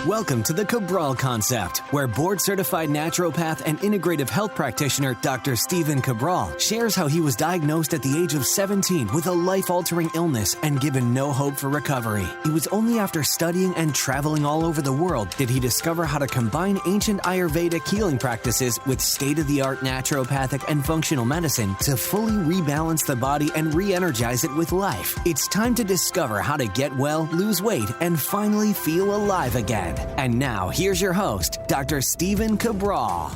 Welcome to the Cabral Concept, where board-certified naturopath and integrative health practitioner Dr. Stephen Cabral shares how he was diagnosed at the age of 17 with a life-altering illness and given no hope for recovery. It was only after studying and traveling all over the world did he discover how to combine ancient Ayurvedic healing practices with state-of-the-art naturopathic and functional medicine to fully rebalance the body and re-energize it with life. It's time to discover how to get well, lose weight, and finally feel alive again. And now, here's your host, Dr. Stephen Cabral.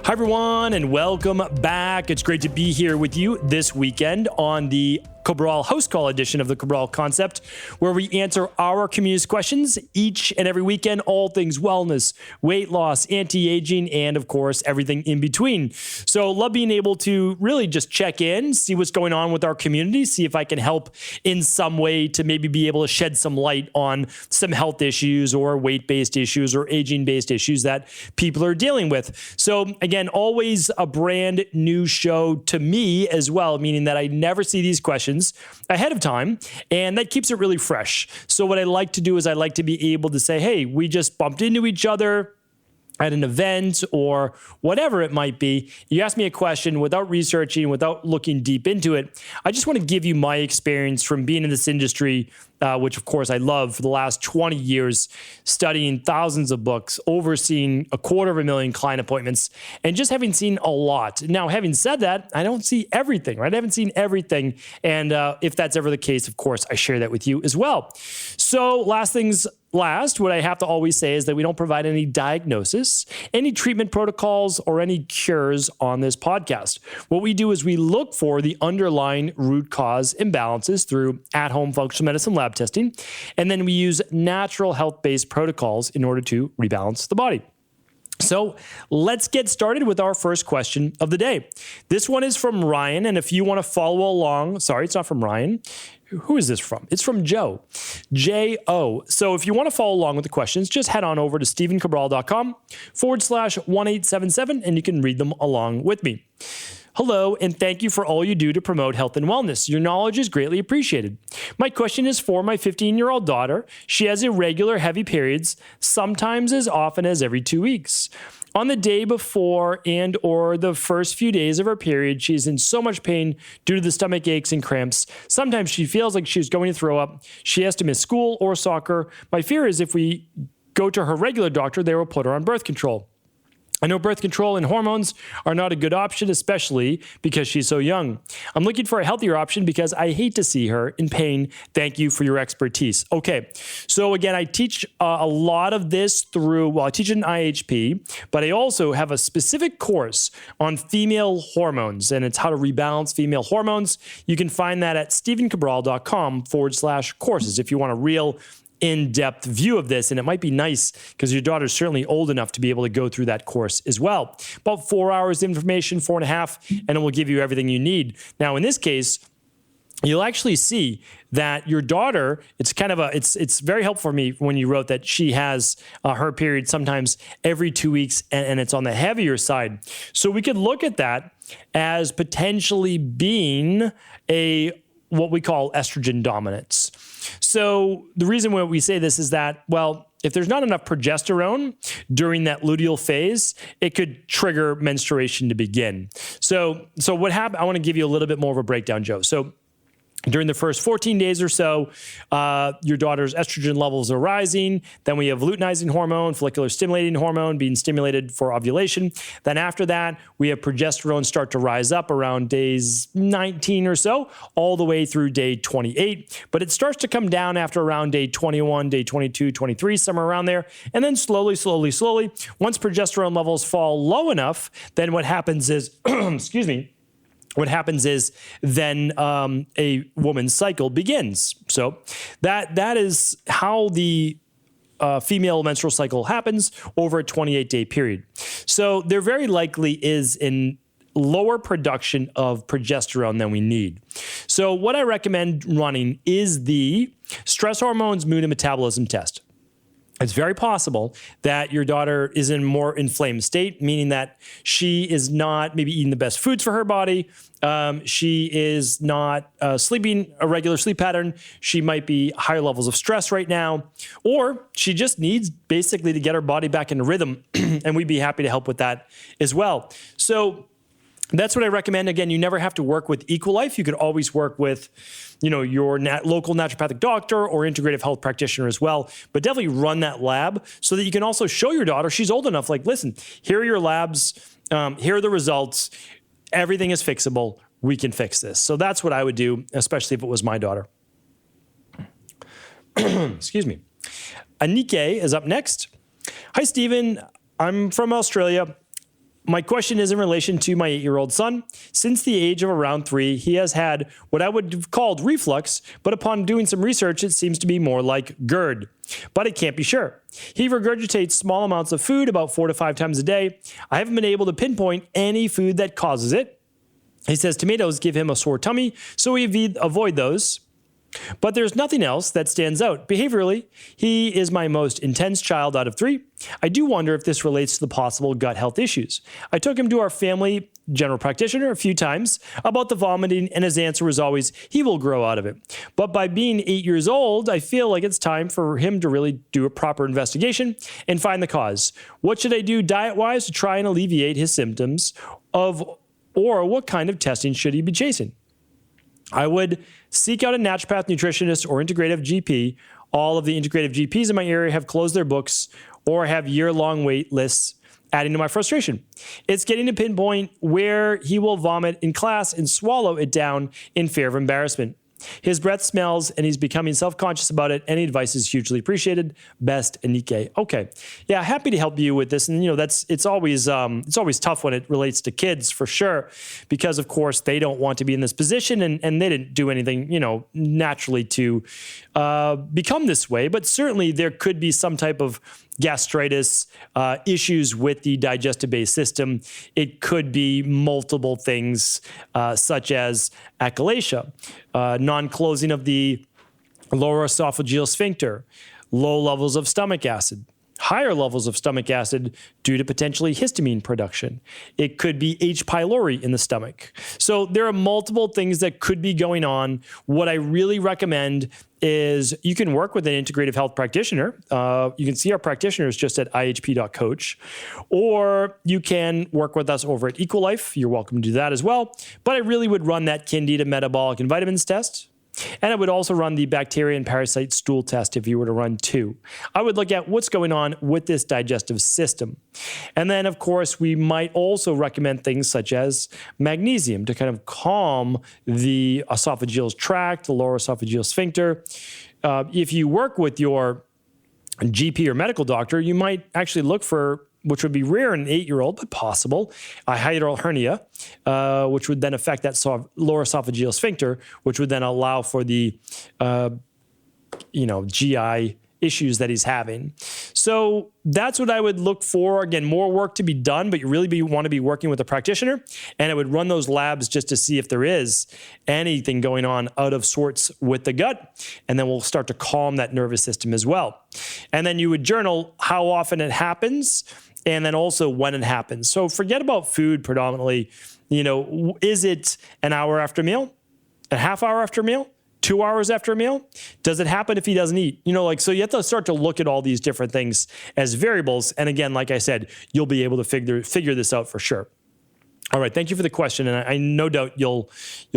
Hi, everyone, and welcome back. It's great to be here with you this weekend on the Cabral HouseCall edition of the Cabral Concept, where we answer our community's questions each and every weekend, all things wellness, weight loss, anti-aging, and of course, everything in between. So love being able to really just check in, see what's going on with our community, see if I can help in some way to maybe be able to shed some light on some health issues or weight-based issues or aging-based issues that people are dealing with. So again, always a brand new show to me as well, meaning that I never see these questions ahead of time, and that keeps it really fresh. So what I like to do is I like to be able to say, hey, we just bumped into each other at an event or whatever it might be. You ask me a question without researching, without looking deep into it. I just want to give you my experience from being in this industry, which of course I love, for the last 20 years, studying thousands of books, overseeing 250,000 client appointments, and just having seen a lot. Now, having said that, I don't see everything, right? I haven't seen everything. And if that's ever the case, of course, I share that with you as well. So last things last, what I have to always say is that we don't provide any diagnosis, any treatment protocols, or any cures on this podcast. What we do is we look for the underlying root cause imbalances through at-home functional medicine lab testing, and then we use natural health-based protocols in order to rebalance the body. So let's get started with our first question of the day. This one is from Ryan, and if you want to follow along, sorry, it's not from Ryan. Who is this from? It's from Joe, J-O. So if you want to follow along with the questions, just head on over to stephencabral.com/1877, and you can read them along with me. Hello, and thank you for all you do to promote health and wellness. Your knowledge is greatly appreciated. My question is for my 15-year-old daughter. She has irregular heavy periods, sometimes as often as every 2 weeks. On the day before and or the first few days of her period, she's in so much pain due to the stomach aches and cramps. Sometimes she feels like she's going to throw up. She has to miss school or soccer. My fear is if we go to her regular doctor, they will put her on birth control. I know birth control and hormones are not a good option, especially because she's so young. I'm looking for a healthier option because I hate to see her in pain. Thank you for your expertise. Okay, so again, I teach a lot of this through, I teach in IHP, but I also have a specific course on female hormones, and it's how to rebalance female hormones. You can find that at stephencabral.com/courses if you want a real in-depth view of this, and it might be nice because your daughter's certainly old enough to be able to go through that course as well. About 4 hours of information, 4.5, and it will give you everything you need. Now, in this case, you'll actually see that your daughter, it's very helpful for me when you wrote that she has her period sometimes every 2 weeks, and it's on the heavier side. So we could look at that as potentially being what we call estrogen dominance. So the reason why we say this is that, well, if there's not enough progesterone during that luteal phase, it could trigger menstruation to begin. So what happened? I want to give you a little bit more of a breakdown, Joe. So during the first 14 days or so, your daughter's estrogen levels are rising. Then we have luteinizing hormone, follicular stimulating hormone being stimulated for ovulation. Then after that, we have progesterone start to rise up around days 19 or so, all the way through day 28. But it starts to come down after around day 21, day 22, 23, somewhere around there. And then slowly, once progesterone levels fall low enough, then what happens is, what happens is then a woman's cycle begins. So that is how the female menstrual cycle happens over a 28-day period. So there very likely is a lower production of progesterone than we need. So what I recommend running is the stress hormones, mood, and metabolism test. it's very possible that your daughter is in a more inflamed state, meaning that she is not maybe eating the best foods for her body. She is not sleeping a regular sleep pattern. She might be higher levels of stress right now, or she just needs basically to get her body back into rhythm. And we'd be happy to help with that as well. So that's what I recommend. Again, you never have to work with Equilife. You could always work with, your local naturopathic doctor or integrative health practitioner as well. But definitely run that lab so that you can also show your daughter, she's old enough, like, listen, here are your labs. Here are the results. Everything is fixable. We can fix this. So that's what I would do, especially if it was my daughter. Excuse me. Anike is up next. Hi, Stephen. I'm from Australia. My question is in relation to my 8-year-old son. Since the age of around 3, he has had what I would have called reflux, but upon doing some research, it seems to be more like GERD. But I can't be sure. He regurgitates small amounts of food about 4 to 5 times a day. I haven't been able to pinpoint any food that causes it. He says tomatoes give him a sore tummy, so we avoid those. But there's nothing else that stands out. Behaviorally, he is my most intense child out of 3. I do wonder if this relates to the possible gut health issues. I took him to our family general practitioner a few times about the vomiting, and his answer was always, he will grow out of it. But by being 8 years old, I feel like it's time for him to really do a proper investigation and find the cause. What should I do diet-wise to try and alleviate his symptoms or what kind of testing should he be chasing? I would seek out a naturopath, nutritionist, or integrative GP. All of the integrative GPs in my area have closed their books or have year-long wait lists, adding to my frustration. It's getting to pinpoint where he will vomit in class and swallow it down in fear of embarrassment. His breath smells and he's becoming self-conscious about it. Any advice is hugely appreciated. Best, Anike. Okay. Yeah, happy to help you with this. And it's always tough when it relates to kids for sure, because of course they don't want to be in this position and they didn't do anything, naturally to become this way. But certainly there could be some type of gastritis, issues with the digestive-based system. It could be multiple things, such as achalasia, non-closing of the lower esophageal sphincter, low levels of stomach acid, higher levels of stomach acid due to potentially histamine production. It could be H. pylori in the stomach. So there are multiple things that could be going on. What I really recommend is you can work with an integrative health practitioner. You can see our practitioners just at ihp.coach, or you can work with us over at Equilife. You're welcome to do that as well. But I really would run that Candida metabolic and vitamins test. And I would also run the bacteria and parasite stool test if you were to run 2. I would look at what's going on with this digestive system. And then, of course, we might also recommend things such as magnesium to kind of calm the esophageal tract, the lower esophageal sphincter. If you work with your GP or medical doctor, you might actually look for, which would be rare in an 8-year-old, but possible, a hiatal hernia, which would then affect that lower esophageal sphincter, which would then allow for the, GI issues that he's having. So that's what I would look for. Again, more work to be done, but you really want to be working with a practitioner. And I would run those labs just to see if there is anything going on out of sorts with the gut. And then we'll start to calm that nervous system as well. And then you would journal how often it happens and then also when it happens. So forget about food predominantly. Is it an hour after meal, a half hour after meal, 2 hours after a meal? Does it happen if he doesn't eat? So you have to start to look at all these different things as variables. And again, like I said, you'll be able to figure this out for sure. All right, thank you for the question, and I no doubt you'll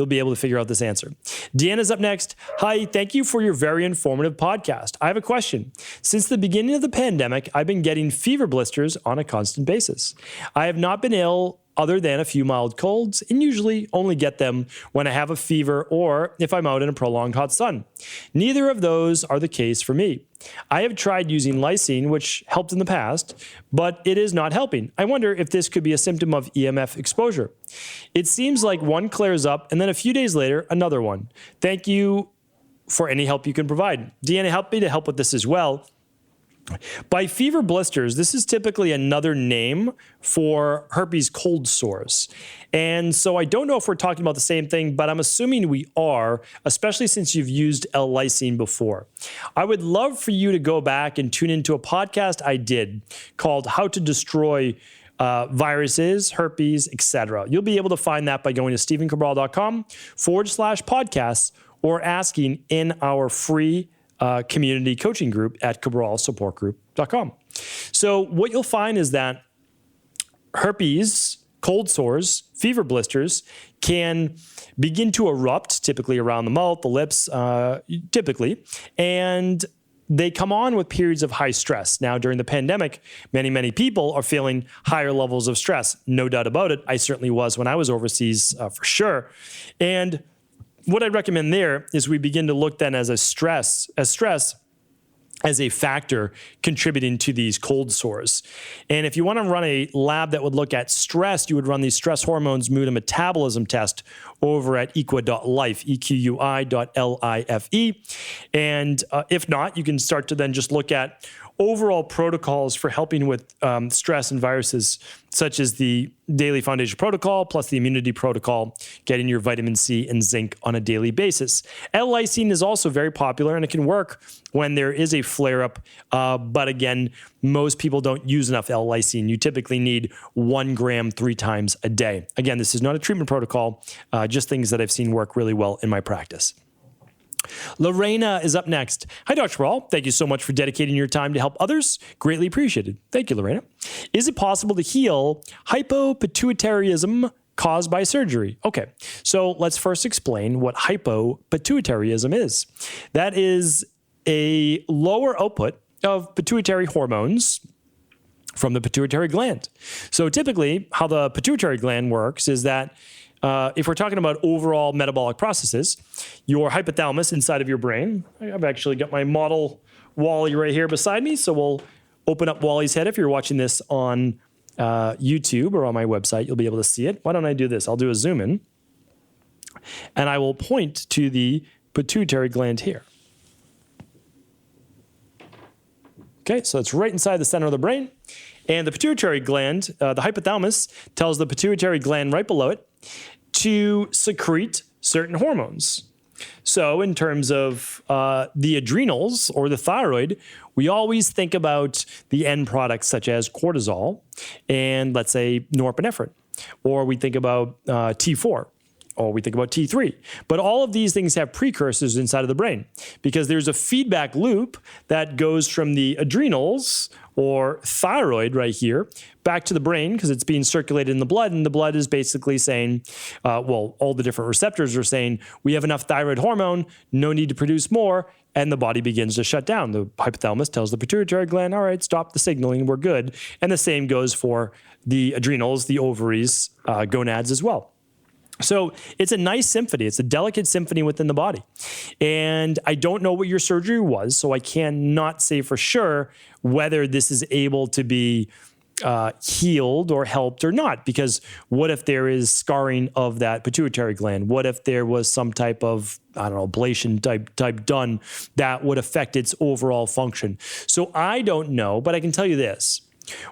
be able to figure out this answer. Deanna's up next. Hi, thank you for your very informative podcast. I have a question. Since the beginning of the pandemic, I've been getting fever blisters on a constant basis. I have not been ill other than a few mild colds, and usually only get them when I have a fever or if I'm out in a prolonged hot sun. Neither of those are the case for me. I have tried using lysine, which helped in the past, but it is not helping. I wonder if this could be a symptom of EMF exposure. It seems like one clears up and then a few days later, another one. Thank you for any help you can provide. Deanna, help me to help with this as well. By fever blisters, this is typically another name for herpes cold sores. And so I don't know if we're talking about the same thing, but I'm assuming we are, especially since you've used L-lysine before. I would love for you to go back and tune into a podcast I did called How to Destroy Viruses, Herpes, etc. You'll be able to find that by going to stevencabral.com/podcasts or asking in our free community coaching group at cabralsupportgroup.com. So what you'll find is that herpes, cold sores, fever blisters can begin to erupt, typically around the mouth, the lips, typically, and they come on with periods of high stress. Now, during the pandemic, many people are feeling higher levels of stress. No doubt about it. I certainly was when I was overseas, for sure. And what I'd recommend there is we begin to look then as stress as a factor contributing to these cold sores. And if you want to run a lab that would look at stress, you would run these stress hormones, mood, and metabolism test over at equi.life, EQUI.LIFE. And if not, you can start to then just look at overall protocols for helping with stress and viruses, such as the daily foundation protocol plus the immunity protocol, getting your vitamin C and zinc on a daily basis. L-lysine is also very popular, and it can work when there is a flare-up. But again, most people don't use enough L-lysine. You typically need 1 gram 3 times a day. Again, this is not a treatment protocol, just things that I've seen work really well in my practice. Lorena is up next. Hi, Dr. Cabral. Thank you so much for dedicating your time to help others. Greatly appreciated. Thank you, Lorena. Is it possible to heal hypopituitarism caused by surgery? Okay, so let's first explain what hypopituitarism is. That is a lower output of pituitary hormones from the pituitary gland. So typically, how the pituitary gland works is that if we're talking about overall metabolic processes, your hypothalamus inside of your brain, I've actually got my model Wally right here beside me, so we'll open up Wally's head. If you're watching this on YouTube or on my website, you'll be able to see it. Why don't I do this? I'll do a zoom in, and I will point to the pituitary gland here. Okay, so it's right inside the center of the brain. And the pituitary gland, the hypothalamus, tells the pituitary gland right below it to secrete certain hormones. So in terms of the adrenals or the thyroid, we always think about the end products such as cortisol and, let's say, norepinephrine. Or we think about T4. Or we think about T3. But all of these things have precursors inside of the brain because there's a feedback loop that goes from the adrenals or thyroid right here back to the brain because it's being circulated in the blood, and the blood is basically saying, all the different receptors are saying, we have enough thyroid hormone, no need to produce more, and the body begins to shut down. The hypothalamus tells the pituitary gland, all right, stop the signaling, we're good. And the same goes for the adrenals, the ovaries, gonads as well. So it's a nice symphony. It's a delicate symphony within the body. And I don't know what your surgery was, so I cannot say for sure whether this is able to be healed or helped or not. Because what if there is scarring of that pituitary gland? What if there was some type of, ablation type done that would affect its overall function? So I don't know, but I can tell you this.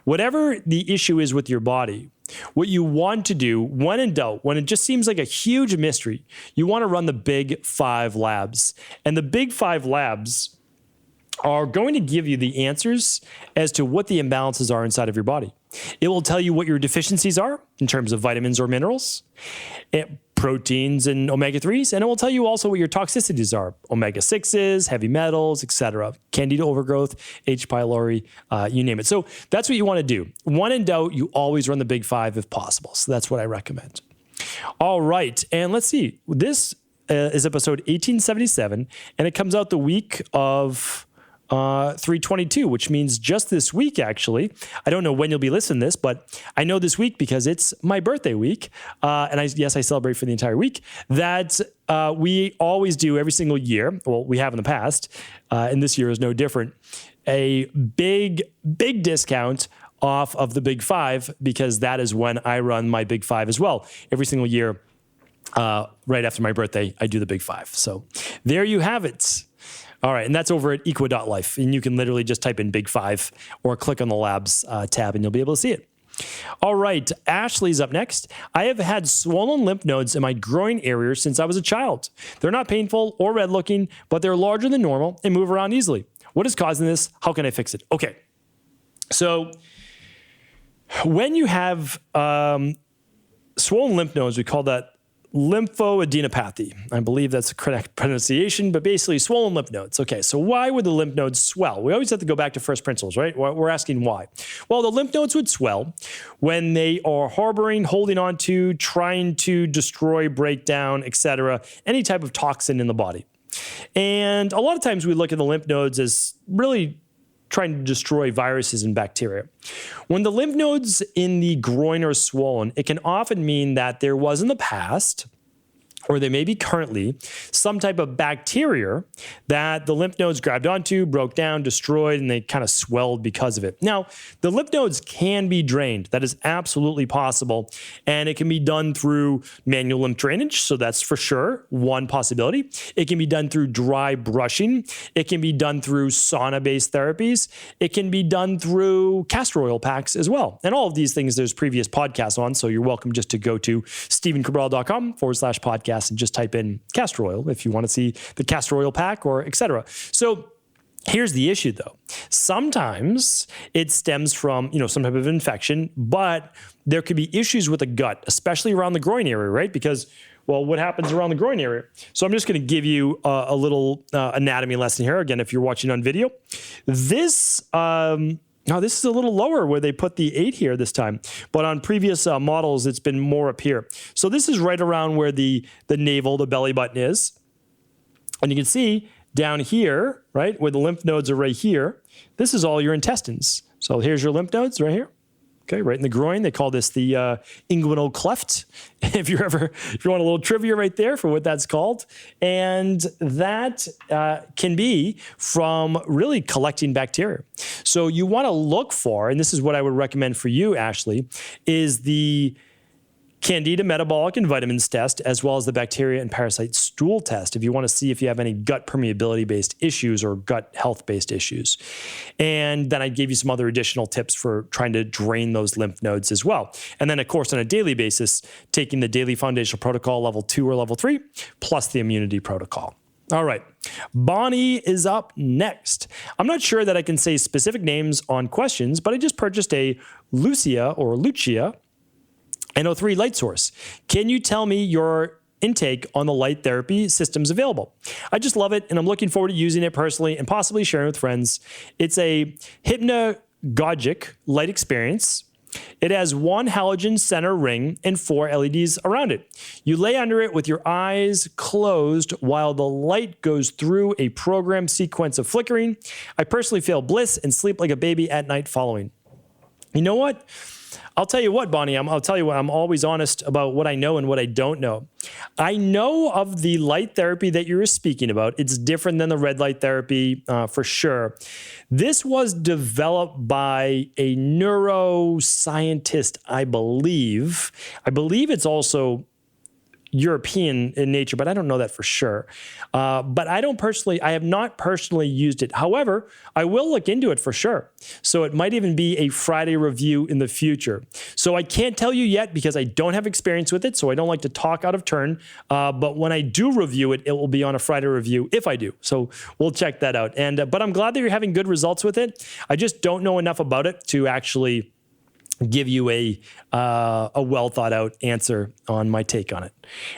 Whatever the issue is with your body, what you want to do, when in doubt, when it just seems like a huge mystery, you want to run the Big 5 labs. And the Big 5 labs are going to give you the answers as to what the imbalances are inside of your body. It will tell you what your deficiencies are in terms of vitamins or minerals, proteins and omega-3s, and it will tell you also what your toxicities are, omega-6s, heavy metals, etc., candida overgrowth, H. pylori, you name it. So that's what you want to do. When in doubt, you always run the Big 5 if possible. So that's what I recommend. All right, and let's see. This is episode 1877, and it comes out the week of 3/22, which means just this week, actually. I don't know when you'll be listening to this, but I know this week because it's my birthday week. And I celebrate for the entire week. That we always do every single year. Well, we have in the past, and this year is no different. A big discount off of the Big 5 because that is when I run my Big 5 as well. Every single year, right after my birthday, I do the Big 5. So there you have it. All right, and that's over at equa.life. And you can literally just type in Big 5 or click on the labs tab and you'll be able to see it. All right, Ashley's up next. I have had swollen lymph nodes in my groin area since I was a child. They're not painful or red looking, but they're larger than normal and move around easily. What is causing this? How can I fix it? Okay, so when you have swollen lymph nodes, we call that lymphoadenopathy. I believe that's the correct pronunciation, but basically swollen lymph nodes. Okay, so why would the lymph nodes swell? We always have to go back to first principles, right? We're asking why. Well, the lymph nodes would swell when they are harboring, holding on to, trying to destroy, break down, etc., any type of toxin in the body. And a lot of times we look at the lymph nodes as really trying to destroy viruses and bacteria. When the lymph nodes in the groin are swollen, it can often mean that there was in the past, or they may be currently, some type of bacteria that the lymph nodes grabbed onto, broke down, destroyed, and they kind of swelled because of it. Now, the lymph nodes can be drained. That is absolutely possible, and it can be done through manual lymph drainage, so that's for sure one possibility. It can be done through dry brushing. It can be done through sauna-based therapies. It can be done through castor oil packs as well. And all of these things, there's previous podcasts on, so you're welcome just to go to stephencabral.com/podcast and just type in castor oil if you want to see the castor oil pack or etc. So here's the issue though. Sometimes it stems from, some type of infection, but there could be issues with the gut, especially around the groin area, right? Because, well, what happens around the groin area? So I'm just going to give you a little anatomy lesson here. Again, if you're watching on video, now, this is a little lower where they put the 8 here this time, but on previous models, it's been more up here. So this is right around where the navel, the belly button is. And you can see down here, right, where the lymph nodes are right here, this is all your intestines. So here's your lymph nodes right here. Okay, right in the groin. They call this the inguinal cleft. If you want a little trivia right there for what that's called. And that can be from really collecting bacteria. So you want to look for, and this is what I would recommend for you, Ashley, is the Candida metabolic and vitamins test, as well as the bacteria and parasite stool test, if you want to see if you have any gut permeability-based issues or gut health-based issues. And then I gave you some other additional tips for trying to drain those lymph nodes as well. And then, of course, on a daily basis, taking the daily foundational protocol, level 2 or level 3, plus the immunity protocol. All right, Bonnie is up next. I'm not sure that I can say specific names on questions, but I just purchased a Lucia NO3 light source. Can you tell me your intake on the light therapy systems available? I just love it, and I'm looking forward to using it personally and possibly sharing with friends. It's a hypnagogic light experience. It has 1 halogen center ring and 4 LEDs around it. You lay under it with your eyes closed while the light goes through a programmed sequence of flickering. I personally feel bliss and sleep like a baby at night following. You know what? I'll tell you what, Bonnie, I'm always honest about what I know and what I don't know. I know of the light therapy that you were speaking about. It's different than the red light therapy for sure. This was developed by a neuroscientist, I believe. I believe it's also European in nature, but I don't know that for sure. But I have not personally used it. However, I will look into it for sure. So it might even be a Friday review in the future. So I can't tell you yet because I don't have experience with it. So I don't like to talk out of turn. But when I do review it, it will be on a Friday review if I do. So we'll check that out. And but I'm glad that you're having good results with it. I just don't know enough about it to actually give you a well thought out answer on my take on it.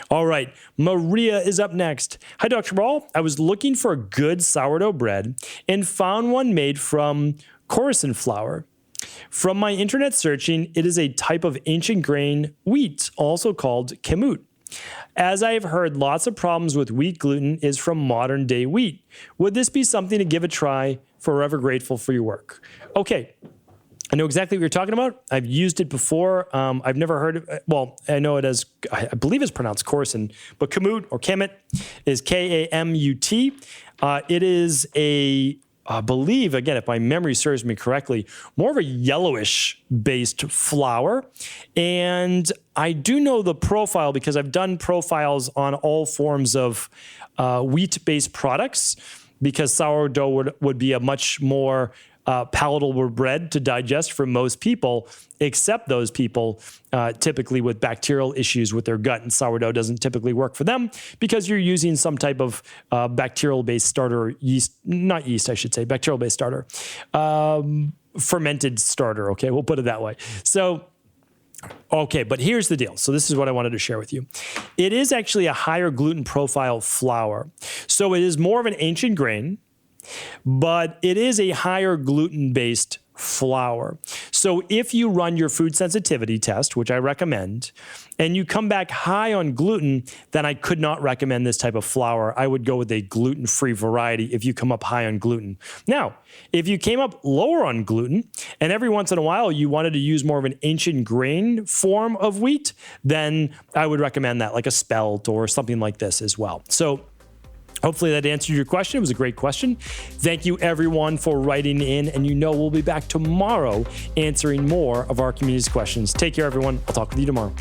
All right, Maria is up next. Hi, Dr. Cabral. I was looking for a good sourdough bread and found one made from Coruscant flour. From my internet searching, it is a type of ancient grain wheat, also called kamut. As I have heard, lots of problems with wheat gluten is from modern day wheat. Would this be something to give a try? Forever grateful for your work. Okay. I know exactly what you're talking about. I've used it before. I've never heard of it. Well, I know it as, I believe it's pronounced Coruscant, but kamut or kamut is K-A-M-U-T. It is I believe, again, if my memory serves me correctly, more of a yellowish based flour. And I do know the profile because I've done profiles on all forms of wheat-based products. because sourdough would be a much more palatable bread to digest for most people, except those people typically with bacterial issues with their gut, and sourdough doesn't typically work for them because you're using some type of bacterial-based starter, bacterial-based starter, fermented starter, okay, we'll put it that way. So, okay, but here's the deal. So this is what I wanted to share with you. It is actually a higher gluten profile flour. So it is more of an ancient grain, but it is a higher gluten-based flour. So if you run your food sensitivity test, which I recommend, and you come back high on gluten, then I could not recommend this type of flour. I would go with a gluten-free variety if you come up high on gluten. Now, if you came up lower on gluten, and every once in a while you wanted to use more of an ancient grain form of wheat, then I would recommend that, like a spelt or something like this as well. So hopefully that answered your question. It was a great question. Thank you, everyone, for writing in. And we'll be back tomorrow answering more of our community's questions. Take care, everyone. I'll talk with you tomorrow.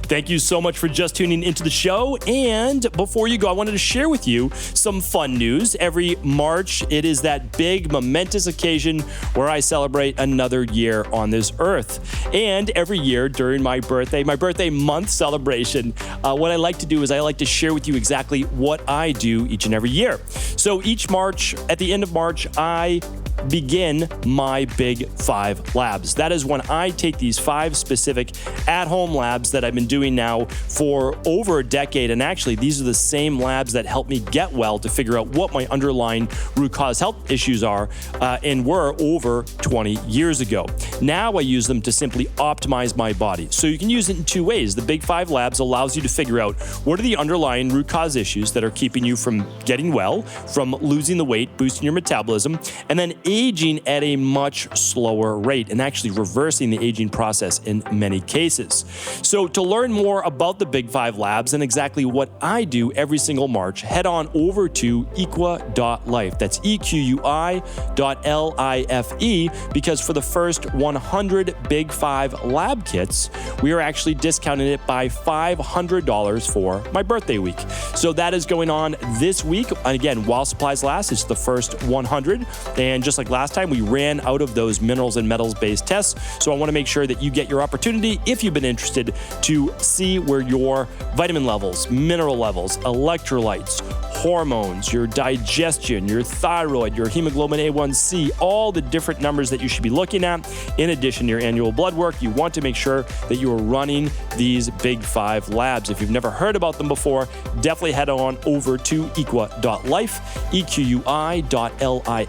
Thank you so much for just tuning into the show. And before you go, I wanted to share with you some fun news. Every March, it is that big, momentous occasion where I celebrate another year on this earth. And every year during my birthday month celebration, what I like to do is I like to share with you exactly what I do each and every year. So each March, at the end of March, I begin my Big 5 labs. That is when I take these 5 specific at-home labs that I've been doing now for over a decade. And actually, these are the same labs that helped me get well to figure out what my underlying root cause health issues are and were over 20 years ago. Now I use them to simply optimize my body. So you can use it in 2 ways. The Big 5 labs allows you to figure out what are the underlying root cause issues that are keeping you from getting well, from losing the weight, boosting your metabolism, and then aging at a much slower rate and actually reversing the aging process in many cases. So to learn more about the Big 5 labs and exactly what I do every single March, head on over to equi.life. That's EQUI.LIFE, because for the first 100 Big 5 lab kits, we are actually discounting it by $500 for my birthday week. So that is going on this week. And again, while supplies last, it's the first 100. And just like last time, we ran out of those minerals and metals based tests. So I want to make sure that you get your opportunity, if you've been interested, to see where your vitamin levels, mineral levels, electrolytes, hormones, your digestion, your thyroid, your hemoglobin A1C, all the different numbers that you should be looking at. In addition to your annual blood work, you want to make sure that you are running these Big 5 labs. If you've never heard about them before, definitely head on over to equi.life, EQUI.LIFE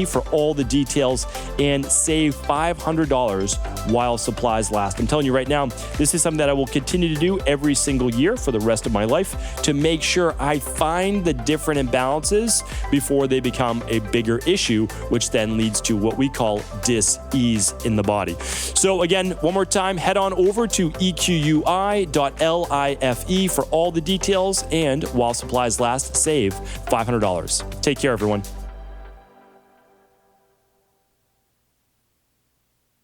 for all the details and save $500 while supplies last. I'm telling you right now, this is something that I will continue to do every single year for the rest of my life to make sure I find the different imbalances before they become a bigger issue, which then leads to what we call dis-ease in the body. So again, one more time, head on over to EQUI.LIFE for all the details, and while supplies last, save $500. Take care, everyone.